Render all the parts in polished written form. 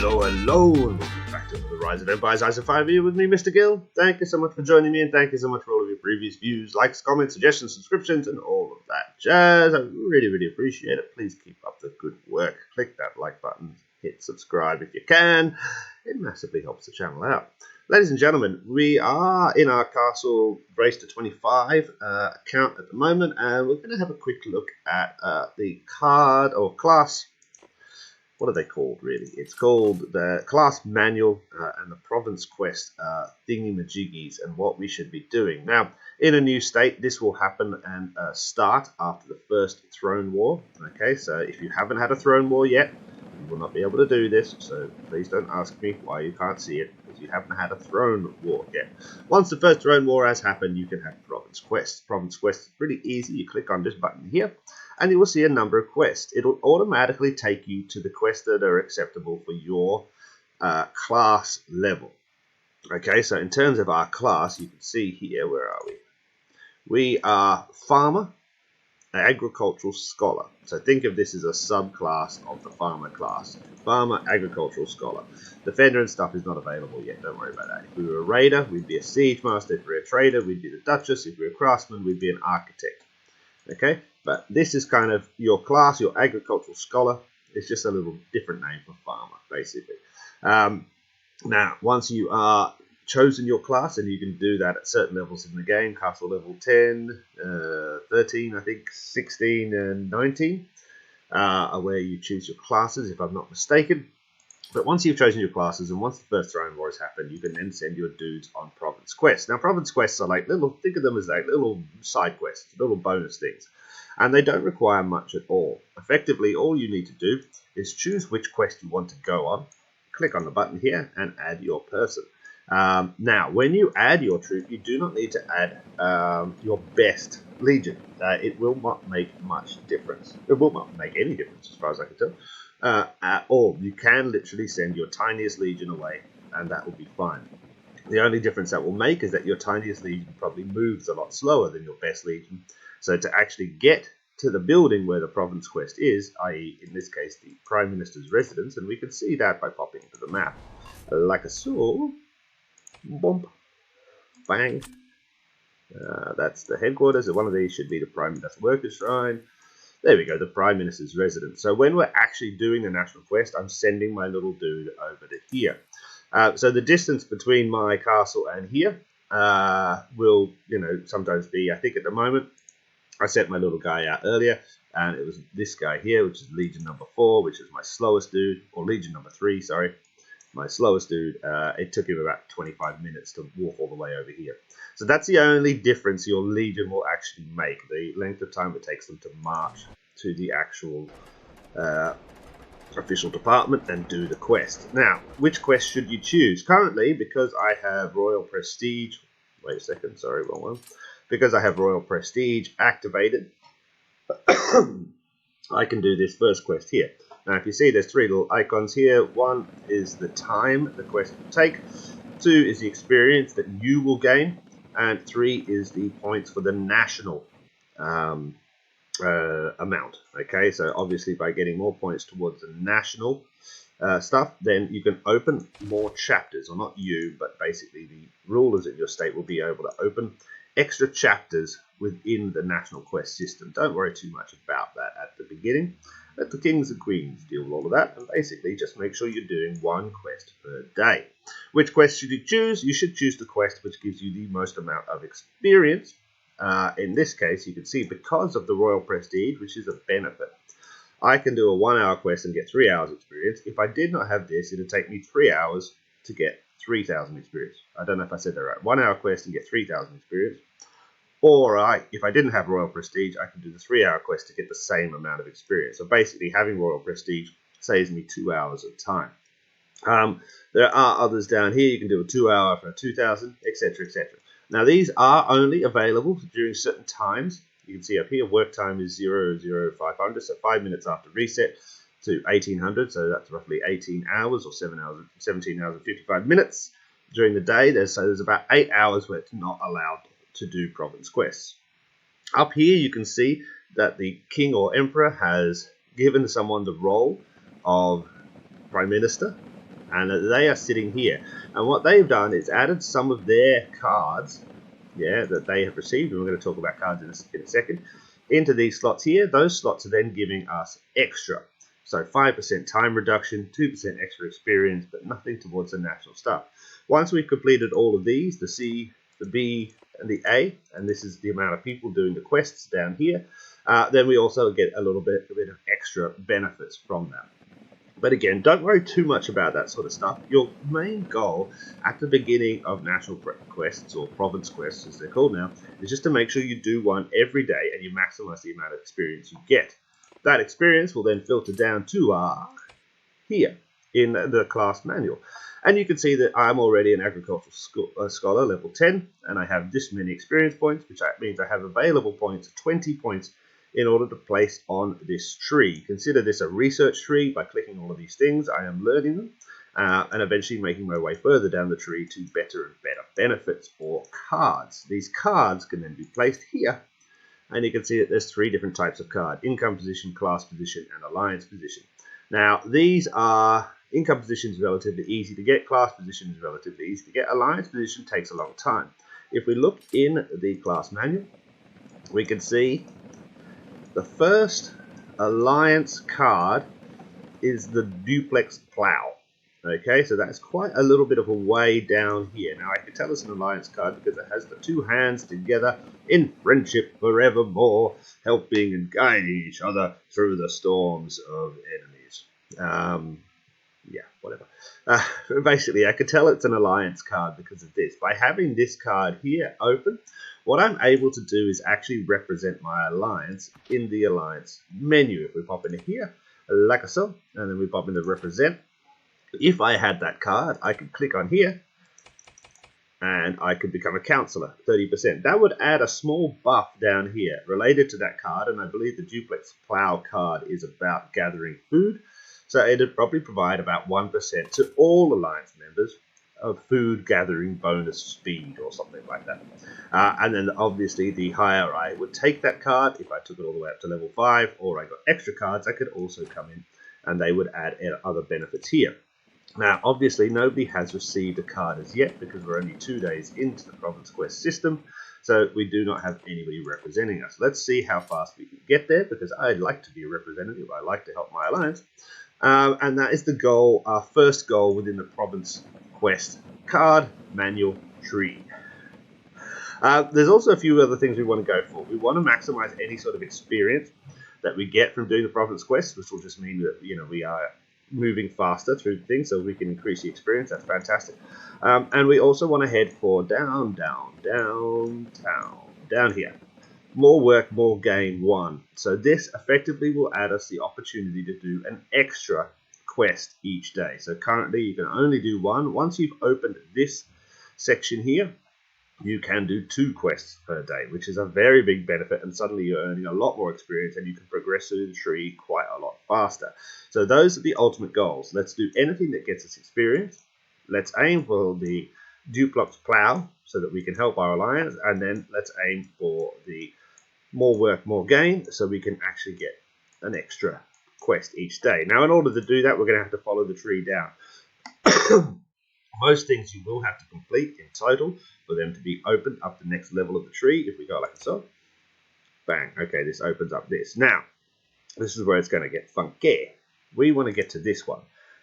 Hello, and welcome back to the Rise of Empires, Eyes of Fire here with me, Mr. Gill. Thank you so much for joining me, and thank you so much for all of your previous views, likes, comments, suggestions, subscriptions, and all of that jazz. I really appreciate it. Please keep up the good work. Click that like button, hit subscribe if you can. It massively helps the channel out. Ladies and gentlemen, we are in our Castle Race to 25 account at the moment, and we're going to have a quick look at the card or class. What are they called, really? It's called the Class Manual and the Province Quest thingy-majiggies and what we should be doing. Now, in a new state, this will happen and start after the first Throne War. Okay, so if you haven't had a Throne War yet, you will not be able to do this. So please don't ask me why you can't see it, because you haven't had a Throne War yet. Once the first Throne War has happened, you can have Province Quest. Province Quest is pretty easy. You click on this button here, and you will see a number of quests. It'll automatically take you to the quests that are acceptable for your class level. Okay, so in terms of our class, you can see here, where are we? We are Farmer, Agricultural Scholar. So think of this as a subclass of the Farmer class. Farmer, Agricultural Scholar. Defender and stuff is not available yet, don't worry about that. If we were a Raider, we'd be a Siege Master. If we were a Trader, we'd be the Duchess. If we were a Craftsman, we'd be an Architect. Okay, but this is kind of your class, your Agricultural Scholar. It's just a little different name for Farmer, basically. Now, once you are chosen your class, and you can do that at certain levels in the game, Castle level 10, 13, I think 16 and 19 are where you choose your classes, if I'm not mistaken. But once you've chosen your classes, and once the first Throne War has happened, you can then send your dudes on Province Quests. Now, Province Quests are like little, think of them as like little side quests, little bonus things. And they don't require much at all. Effectively, all you need to do is choose which quest you want to go on, click on the button here, and add your person. Now, when you add your troop, you do not need to add your best legion. It will not make much difference. It will not make any difference, as far as I can tell. At all. You can literally send your tiniest legion away, and that will be fine. The only difference that will make is that your tiniest legion probably moves a lot slower than your best legion. So to actually get to the building where the province quest is, i.e. in this case the Prime Minister's residence, and we can see that by popping to the map. Like a so. Bump. Bang. That's the headquarters. One of these should be the Prime Minister's Workers' Shrine. There we go, the Prime Minister's residence. So when we're actually doing the national quest, I'm sending my little dude over to here. So the distance between my castle and here will, sometimes be, I think at the moment, I sent my little guy out earlier, and it was this guy here, which is Legion number 4, which is my slowest dude, or Legion number 3, sorry. My slowest dude, it took him about 25 minutes to walk all the way over here. So that's the only difference your Legion will actually make, the length of time it takes them to march to the actual official department and do the quest. Now, which quest should you choose? Currently, because I have Royal Prestige, wait a second, sorry, wrong one. Because I have Royal Prestige activated, I can do this first quest here. Now, if you see, there's 3 little icons here. 1 is the time the quest will take. 2 is the experience that you will gain. And 3 is the points for the national amount. Okay, so obviously by getting more points towards the national stuff, then you can open more chapters. Or not you, but basically the rulers of your state will be able to open extra chapters within the national quest system. Don't worry too much about that at the beginning. Let the kings and queens deal with all of that, and basically just make sure you're doing 1 quest per day. Which quest should you choose? You should choose the quest which gives you the most amount of experience. In this case, you can see because of the Royal Prestige, which is a benefit, I can do a 1-hour quest and get 3 hours experience. If I did not have this, it would take me 3 hours to get 3,000 experience. I don't know if I said that right. 1-hour quest and get 3,000 experience. Or if I didn't have Royal Prestige, I could do the 3-hour quest to get the same amount of experience. So basically, having Royal Prestige saves me 2 hours of time. There are others down here. You can do a 2-hour for 2,000, etc., etc. Now, these are only available during certain times. You can see up here, work time is 0500, so 5 minutes after reset to 1800. So that's roughly 18 hours or 17 hours and 55 minutes during the day. There's about 8 hours where it's not allowed to do province quests. Up here you can see that the king or emperor has given someone the role of prime minister and they are sitting here. And what they've done is added some of their cards, that they have received, and we're going to talk about cards in a second, into these slots here. Those slots are then giving us extra. So 5% time reduction, 2% extra experience, but nothing towards the natural stuff. Once we've completed all of these, the C, the B, and the A, and this is the amount of people doing the quests down here, then we also get a bit of extra benefits from that. But again, don't worry too much about that sort of stuff. Your main goal at the beginning of national quests, or province quests as they're called now, is just to make sure you do one every day and you maximize the amount of experience you get. That experience will then filter down to here in the class manual. And you can see that I'm already an agricultural scholar level 10, and I have this many experience points, which means I have available points, 20 points, in order to place on this tree. Consider this a research tree. By clicking all of these things, I am learning them and eventually making my way further down the tree to better and better benefits or cards. These cards can then be placed here, and you can see that there's 3 different types of card: income position, class position, and alliance position. Now, these are income position is relatively easy to get, class position is relatively easy to get, alliance position takes a long time. If we look in the class manual, we can see the first alliance card is the duplex plow. Okay, so that's quite a little bit of a way down here. Now, I can tell it's an alliance card because it has the 2 hands together in friendship forevermore, helping and guiding each other through the storms of enemies. Whatever. Basically, I could tell it's an alliance card because of this. By having this card here open, what I'm able to do is actually represent my alliance in the alliance menu. If we pop into here, like so, and then we pop into represent, if I had that card, I could click on here, and I could become a counselor, 30%. That would add a small buff down here related to that card, and I believe the duplex plow card is about gathering food. So it would probably provide about 1% to all alliance members of food gathering bonus speed or something like that. And then obviously the higher I would take that card, if I took it all the way up to level 5 or I got extra cards, I could also come in and they would add other benefits here. Now obviously nobody has received a card as yet because we're only 2 days into the Province Quest system, so we do not have anybody representing us. Let's see how fast we can get there, because I'd like to be a representative. I like to help my alliance. And that is the goal, our first goal within the Province Quest card manual tree. There's also a few other things we want to go for. We want to maximize any sort of experience that we get from doing the Province Quest, which will just mean that we are moving faster through things, so we can increase the experience. That's fantastic. And we also want to head for down here. More work, more gain 1. So this effectively will add us the opportunity to do an extra quest each day. So currently you can only do 1. Once you've opened this section here, you can do 2 quests per day, which is a very big benefit, and suddenly you're earning a lot more experience and you can progress through the tree quite a lot faster. So those are the ultimate goals. Let's do anything that gets us experience. Let's aim for the duplex plow so that we can help our alliance, and then let's aim for the more work, more gain, so we can actually get an extra quest each day. Now, in order to do that, we're going to have to follow the tree down. Most things you will have to complete in total for them to be opened up the next level of the tree. If we go like so, bang, okay, this opens up this. Now, this is where it's going to get funky. We want to get to this one.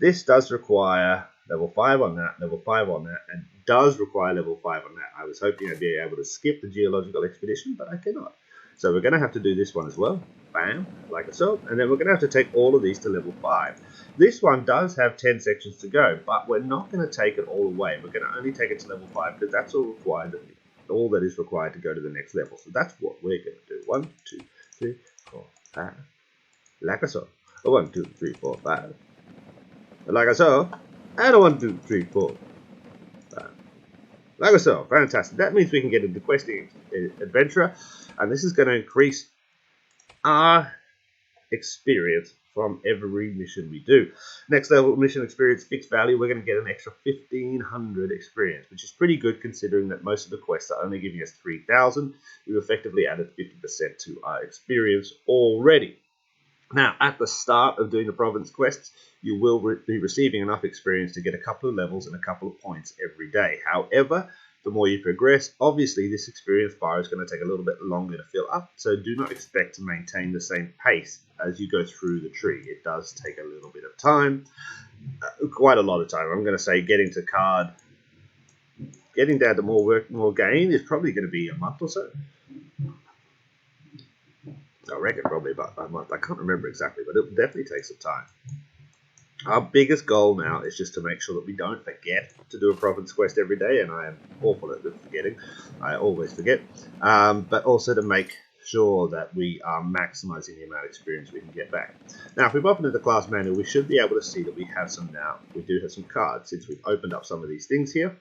This does require level 5 on that, level 5 on that, and does require level 5 on that. I was hoping I'd be able to skip the geological expedition, but I cannot. So we're going to have to do this one as well. Bam, like so. And then we're going to have to take all of these to level 5. This one does have 10 sections to go, but we're not going to take it all away. We're going to only take it to level 5 because that's all required, all that is required to go to the next level. So that's what we're going to do. 1, 2, 3, 4, 5. Like so. 1, 2, 3, 4, 5. Like so. And 1, 2, 3, 4, 5. Like so. Fantastic. That means we can get into questing adventurer. And this is going to increase our experience from every mission we do. Next level mission experience, fixed value, we're going to get an extra 1,500 experience, which is pretty good considering that most of the quests are only giving us 3,000. We've effectively added 50% to our experience already. Now, at the start of doing the province quests, you will be receiving enough experience to get a couple of levels and a couple of points every day. However, the more you progress, obviously this experience bar is going to take a little bit longer to fill up, so do not expect to maintain the same pace as you go through the tree. It does take a little bit of time, quite a lot of time. I'm going to say getting down to more work, more gain is probably going to be a month or so. I reckon probably about a month. I can't remember exactly, but it will definitely take some time. Our biggest goal now is just to make sure that we don't forget to do a province quest every day, and I am awful at forgetting. I always forget. But also to make sure that we are maximizing the amount of experience we can get back. Now, if we've opened the class manual, we should be able to see that we have some now. We do have some cards since we've opened up some of these things here.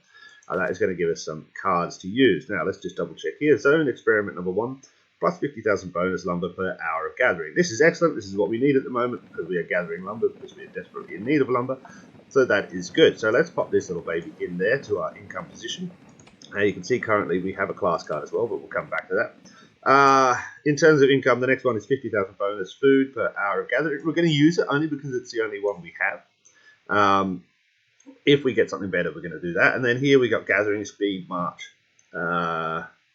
That is going to give us some cards to use. Now, let's just double check here. Zone experiment number 1. Plus 50,000 bonus lumber per hour of gathering. This is excellent. This is what we need at the moment because we are gathering lumber because we are desperately in need of lumber. So that is good. So let's pop this little baby in there to our income position. You can see currently we have a class card as well, but we'll come back to that. In terms of income, the next one is 50,000 bonus food per hour of gathering. We're going to use it only because it's the only one we have. If we get something better, we're going to do that. And then here we got gathering speed march.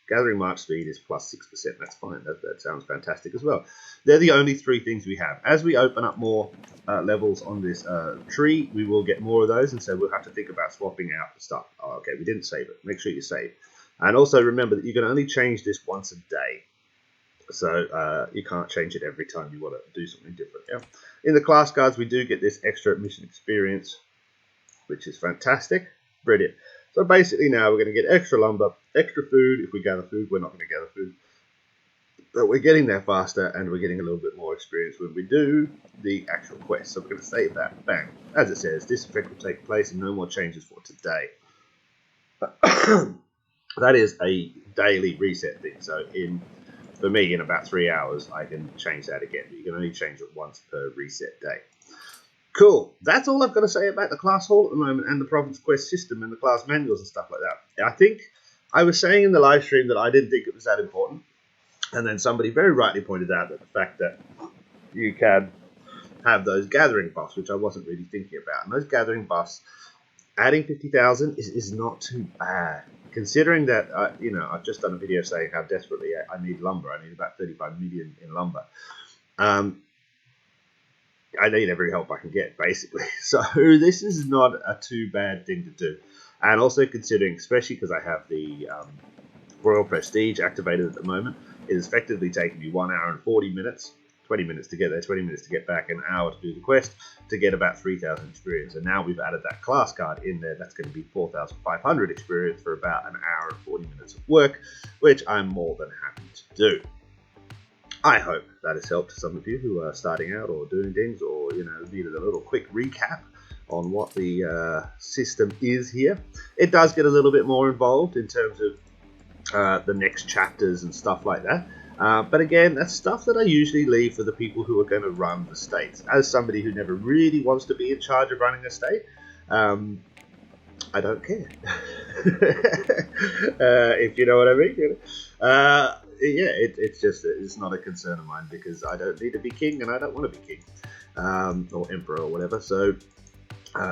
Gathering march speed is plus 6%. That's fine. That sounds fantastic as well. They're the only 3 things we have. As we open up more levels on this tree, we will get more of those, and so we'll have to think about swapping out the stuff. Oh, okay, we didn't save it. Make sure you save. And also remember that you can only change this once a day. So you can't change it every time you want to do something different. Yeah? In the class cards, we do get this extra mission experience, which is fantastic. Brilliant. So basically now we're going to get extra lumber, extra food. If we gather food, we're not going to gather food. But we're getting there faster, and we're getting a little bit more experience when we do the actual quest. So we're going to save that. Bang. As it says, this effect will take place and no more changes for today. That is a daily reset thing. So for me, in about 3 hours, I can change that again. You can only change it once per reset day. Cool. That's all I've got to say about the class hall at the moment and the province quest system and the class manuals and stuff like that. I think I was saying in the live stream that I didn't think it was that important. And then somebody very rightly pointed out that the fact that you can have those gathering buffs, which I wasn't really thinking about. And those gathering buffs, adding 50,000 is not too bad. Considering that, I've just done a video saying how desperately I need lumber. I need about 35 million in lumber. I need every help I can get, basically. So this is not a too bad thing to do. And also considering, especially because I have the Royal Prestige activated at the moment, it is effectively taking me 1 hour and 40 minutes, 20 minutes to get there, 20 minutes to get back, an hour to do the quest, to get about 3,000 experience. And now we've added that class card in there. That's going to be 4,500 experience for about an hour and 40 minutes of work, which I'm more than happy to do. I hope that has helped some of you who are starting out or doing things, or needed a little quick recap on what the system is here. It does get a little bit more involved in terms of the next chapters and stuff like that. But again, that's stuff that I usually leave for the people who are going to run the states. As somebody who never really wants to be in charge of running a state, I don't care. If you know what I mean. It's not a concern of mine because I don't need to be king and I don't want to be king or emperor or whatever. So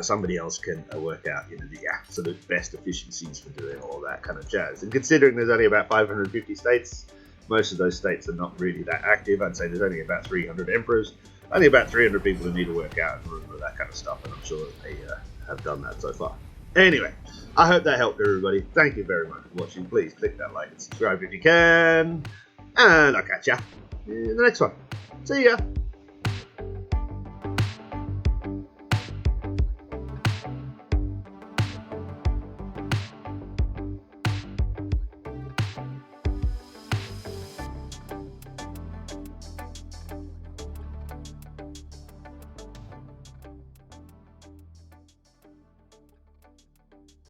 somebody else can work out the absolute best efficiencies for doing all that kind of jazz. And considering there's only about 550 states, most of those states are not really that active. I'd say there's only about 300 emperors, only about 300 people who need to work out and remember that kind of stuff. And I'm sure that they have done that so far. Anyway, I hope that helped everybody. Thank you very much for watching. Please click that like and subscribe if you can. And I'll catch ya in the next one. See ya.